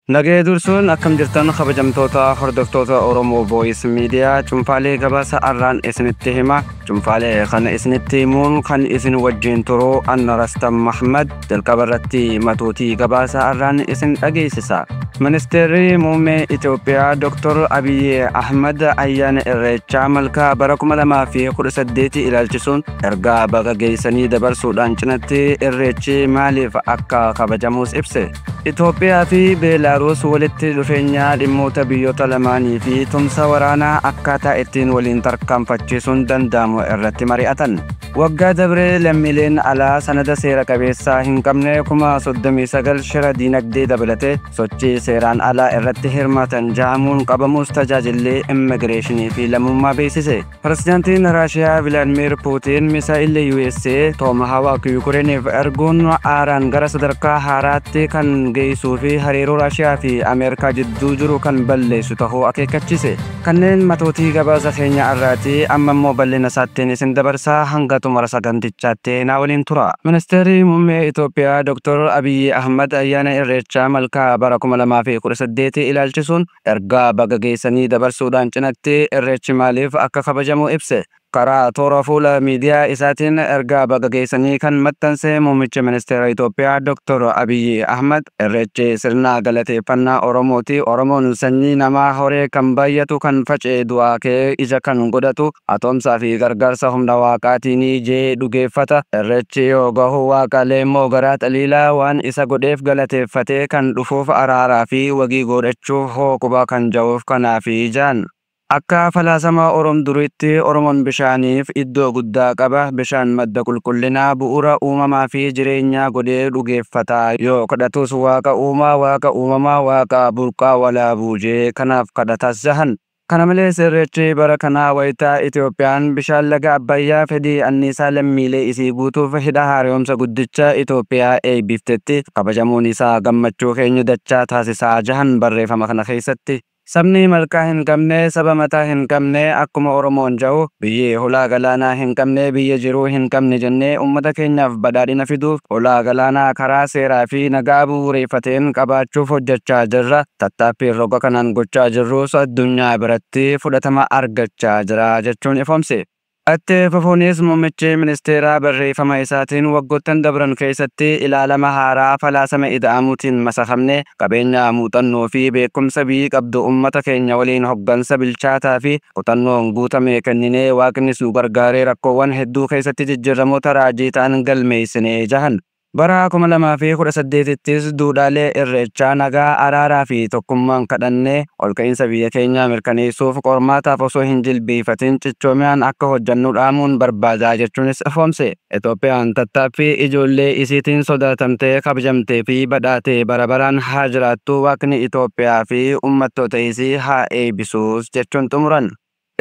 Nagee dursuun akkam jirtan kabajamtoota hordoftoota Oromoo Voice Media cuunfaalee gabaasa arraan isinitti hima. Cuunfaalee kana isinitti himuun kan isin wajjin turuu Anna Rastam Mahmad jalqaba irratti matootii gabaasa arraan isin dhageessisa. Ministeerri muummee Itoophiyaa Dr. Abiy Ahmad ayyaana Irreechaa malkaa bara 2018 ilaalchisuun ergaa baga geessanii dabarsuudhaan cinatti irreechi maaliif akka kabajamuus ibse. Itoophiyaa fi Beelaaruus walitti dhufeenya dhimmoota biyyoota lamaanii fi tumsa waraanaa akkaataa ittiin waliin tarkaanfachiisuun danda'amu irratti mari'atan. Waggaa dabree lammiileen alaa sanada seera qabeessaa hin qabne 39 shira diinagdee dabalatee sochii seeraan alaa irratti hirmaatan jahamuun qabamuus tajaajillee immigireeshinii fi lammummaa beeksise. Pirezidaantiin Raashiyaa Vilaadimiir Puutiin misaa'illi USA Tomahawk Yukireeniif erguun aaraan gara sadarkaa haaraatti kan geessuu fi hariiroo Raashiyaa fi Ameerikaa jidduu jiru kan balleessu ta'uu akeekachiise. Kanneen matootii gabaasa keenya irraati amma immoo bal'ina isaattiin isin dabarsaa hanga xumura sagantichaatti na waliin tura. Ministeerri muummee Itoophiyaa Dr. Abiy Ahmad ayyaana Irreechaa malkaa bara 2018 ilaalchisuun ergaa baga geessanii dabarsuudhaan cinatti irreechi maaliif akka kabajamu ibse. Karaa toora fuula miidiyaa isaatiin ergaa baga geessanii kan maxxanse muummicha ministeera Itoophiyaa Dr. Abiy Ahmad irreechi sirna galateeffannaa Oromooti. Oromoon sanyii namaa horee kan baay'atu kan faca'e du'aa kee ija kan godhatu atoomsaa fi gargaarsa humna waaqaatiin jee dhugeeffata. Irreechi yoo gahu waaqaalee immoo garaa xaliilaa waan isa godheef galateeffatee kan dhufuuf araaraa fi wagii godhachuuf hooquba kan ja'uuf kanaafi jaan. Akka falaasama Oromoo duriitti Oromoon bishaaniif iddoo guddaa qaba. Bishaan madda qulqullinaa bu'uura uumamaa fi jireenyaa godhee dhugeeffata. Yoo kadhatus waaqa uumaa, waaqa uumamaa, waaqa burqaa walaabuu jee kanaaf kadhatas jahan. Kana malees irreechi bara kanaa wayitaa Itoophiyaan bishaan laga Abbayyaa fedhii anniisaa lammiilee isii guutuuf hidha haaromsa guddicha Itoophiyaa eebbiftetti kabajamuun isaa gammachuu keenya dachaa taasisaa jahan barreeffama kana keessatti. Sabni malkaa hin qabne saba mataa hin qabne akkuma Oromoon jedhu biyyi hulaa galaanaa hin qabne biyya jiruu hin qabne jennee uummata keenyaaf badhaadhina fiduuf hulaa galaanaa karaa seeraa fi nagaa bu'uureeffateen qabaachuuf hojjechaa jirra. Tattaaffii roga kanaan gochaa jirrus addunyaa biratti fudhatama argachaa jira jechuun ifoomse. Itti fufuunis muummichi ministeeraa barreeffama isaatiin waggoottan dabran keessatti ilaalama haaraa falaasama ida'amuutiin masakamne qabeenya muuxannoo fi beekumsa biyyi qabdu uummata keenya waliin hoggansa bilchaataa fi kutannoon guutame kenninee waaqni nu gargaaree rakkoowwan hedduu keessatti jijjiiramoota raajii ta'an galmeessinee jahan. Bara 2018ttis duudhaalee irreechaa nagaa araaraa fi tokkummaan kadhannee ol ka'iinsa biyya keenyaa mirkaneessuuf qormaataaf osoo hin jilbeeffatin cichoominaan akka hojjannu dhaamuun barbaadaa jechuunis ifoomse. Itoophiyaan tattaaffii ijoollee isiitiin sodaatamtee kabajamtee fi badhaatee bara baraan haa jiraattu waaqni Itoophiyaa fi uummattoota isii haa eebbisuus jechuun xumuran.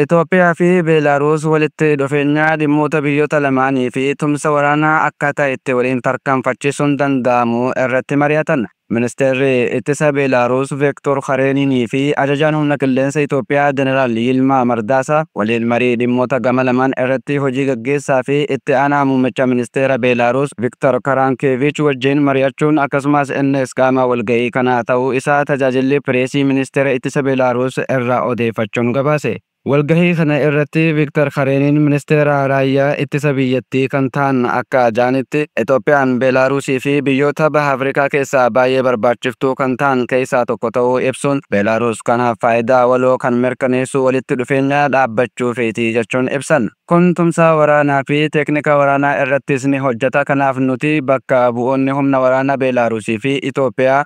Itoophiyaa fi Beelaaruus walitti dhufeenya dhimmoota biyyoota lamaanii fi tumsa waraanaa akkaataa itti waliin tarkaanfachiisuun danda'amu irratti mari'atan. Ministeerri ittisa Beelaaruus Viktor Kareeninii fi ajajaan humna qilleensa Itoophiyaa Jeneraal Yilmaa Mardaasaa waliin marii dhimmoota gama lamaan irratti hojii gaggeessaa fi itti aanaa muummicha ministeera Beelaaruus Viktor Karankeevich wajjin mari'achuun akkasumas innis qaama walga'ii kanaa ta'uu isaa tajaajilli pireesii ministeera ittisa Beelaaruus irraa odeeffachuun gabaase. Walgahii kana irratti Viktor Kareenin ministeera raayyaa ittisa biyyattii kan ta'an akka jaanitti Itoophiyaan Beelaaruusii fi biyyoota baha Afrikaa keessaa baay'ee barbaachiftuu kan ta'an keessaa tokko ta'uu ibsuun Beelaaruus kanaaf faayidaa waloo kan mirkaneessu walitti dhufeenya dhaabbachuu feetii jechuun ibsan. Kun tumsa waraanaa fi teeknika waraanaa irrattis ni hojjeta. Kanaaf nuti bakka bu'oonni humna waraanaa Beelaaruusii fi Itoophiyaa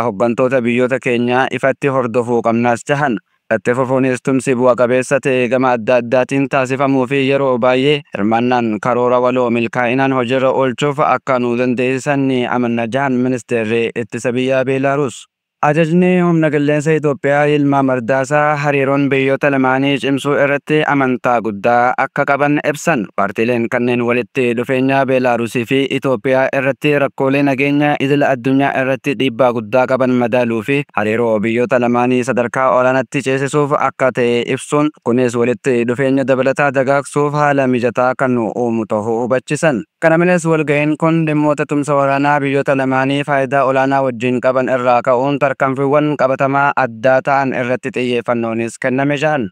hoggantoota biyyoota keenyaa ifatti hordofuu qabnaas jahan. Itti fufuunis tumsi bu'a qabeessa ta'e gama adda addaatiin taasifamuu fi yeroo baay'ee hirmaannaan karoora waloo milkaa'inaan hojiirra oolchuuf akka nu dandeessisan ni amanna jahan ministeerri ittisa biyya Beelaaruus. Ajajni humna qilleensa Itoophiyaa Yilmaa Mardaasaa hariiroon biyyoota lamaanii cimsuu irratti amantaa guddaa akka qaban ibsan. Paartiileen kanneen walitti dhufeenya Beelaaruusii fi Itoophiyaa irratti rakkoolee nageenya idila addunyaa irratti dhiibbaa guddaa qaban madaaluu fi hariiroo biyyoota lamaanii sadarkaa olaanaatti ceesisuuf akka ta'e ibsuun kunis walitti dhufeenya dabalataa dagaagsuuf haala mijataa kan uumu ta'uu hubachiisan. Kana malees walga'iin kun dhimmoota tumsa waraanaa biyyoota lamaanii faayidaa olaanaa wajjin qaban irraa ka'uun tarkaanfiiwwan qabatamaa addaa ta'an irratti xiyyeeffannoonis kenname jiran.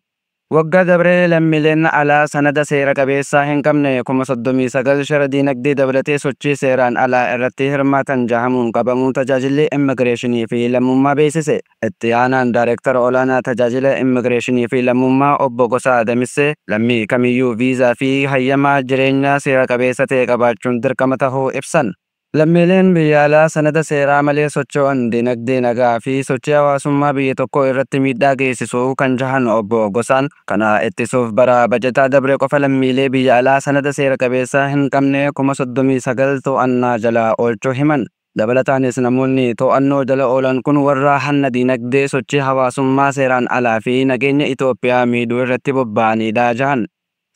Waggaa dabree lammiileen alaa sanada seera qabeessaa hin qabne 39 shara diinagdee dabalatee sochii seeraan alaa irratti hirmaatan jahamuun qabamuun tajaajilli immigireeshinii fi lammummaa beeksise. Itti aanaan daayireektara olaanaa tajaajila immigireeshinii fi lammummaa obbo Gosaa Damissee lammii kamiyyuu viizaa fi hayyamaa jireenyaa seera qabeessa ta'e qabaachuun dirqama tahuu ibsan. Lammiileen biyya alaa sanada seeraa malee socho'an dinagdee nagaa fi sochii hawaasummaa biyya tokkoo irratti miidhaa geessisuu kan jahan obbo Gosaan kana ittisuuf bara bajataa dabre qofa lammiilee biyya alaa sanada seera qabeessaa hin qabne 39 to'annaa jala oolchuu himan. Dabalataanis namoonni to'annoo jala oolan kun warra hanna dinagdee sochii hawaasummaa seeraan alaa fi nageenya Itoophiyaa miidhuu irratti bobba'anidha jahan.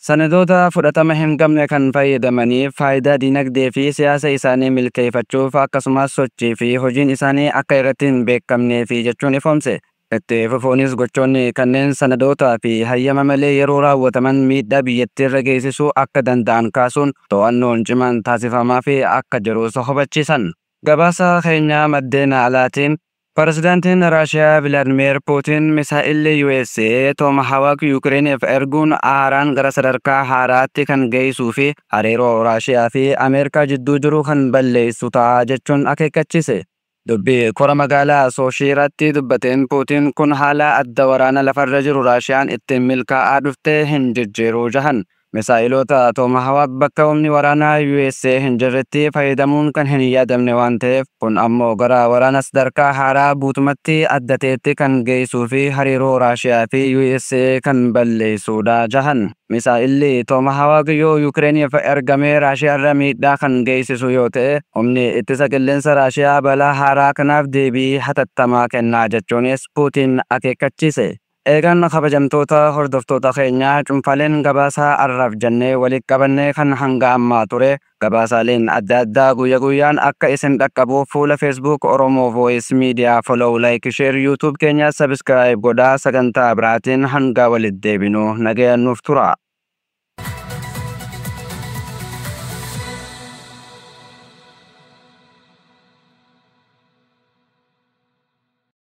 Sanadoota fudhatama hin qabne kan fayyadamaniif faayidaa dinagdee fi siyaasa isaanii milkeeffachuuf akkasumas sochii fi hojiin isaanii akka irratti hin beekamnee fi jechuun ifoomse. Itti fufuunis gochoonni kanneen sanadootaa fi hayyama malee yeroo raawwataman miidhaa biyyattiirra geessisuu akka danda'an kaasuun to'annoon cimaan taasifamaa fi akka jirus hubachiisan. Gabaasa keenya maddeen alaatiin Pirezidaantiin Raashiyaa Vilaadimeer Puutiin misaa'illi USA Tomahawk Yukireeniif erguun aaraan gara sadarkaa haaraatti kan geessuu fi hariiroo Raashiyaa fi Ameerikaa jidduu jiru kan balleessu ta'a jechuun akeekkachiise. Dubbii kora magaalaa Sooshiiratti dubbateen Puutiin kun haala adda waraana lafarra jiru Raashiyaan ittiin milkaa'aa dhuftee hin jijjiiruu jahan. Misaa'ilota Tomahawk bakka humni waraanaa USA hin jirretti fayyadamuun kan hin yaadamne waan ta'eef kun ammoo gara waraana sadarkaa haaraa guutumatti adda ta'etti kan geessuu fi hariiroo Raashiyaa fi USA kan balleessuudha jahan. Misaa'illi Tomahawk yoo Yukireeniif ergamee Raashiyaarra miidhaa kan geessisu yoo ta'e humni ittisa qilleensa Raashiyaa balaa haaraa kanaaf deebii hatattamaa kennaa jechuunis Puutiin akeekkachiise. Eegan kabajamtoota hordoftoota keenyaa cuunfaaleen gabaasaa arraaf jennee walitti qabannee kan hanga ammaa ture. Gabaasaaleen adda addaa guyyaa guyyaan akka isin dhaqqabuuf fuula Facebook Oromoo Voice Media follow, like, share, YouTube keenya subscribe godhaa. Sagantaa biraatiin hanga walitti deebinu nagayaan nuuf tura.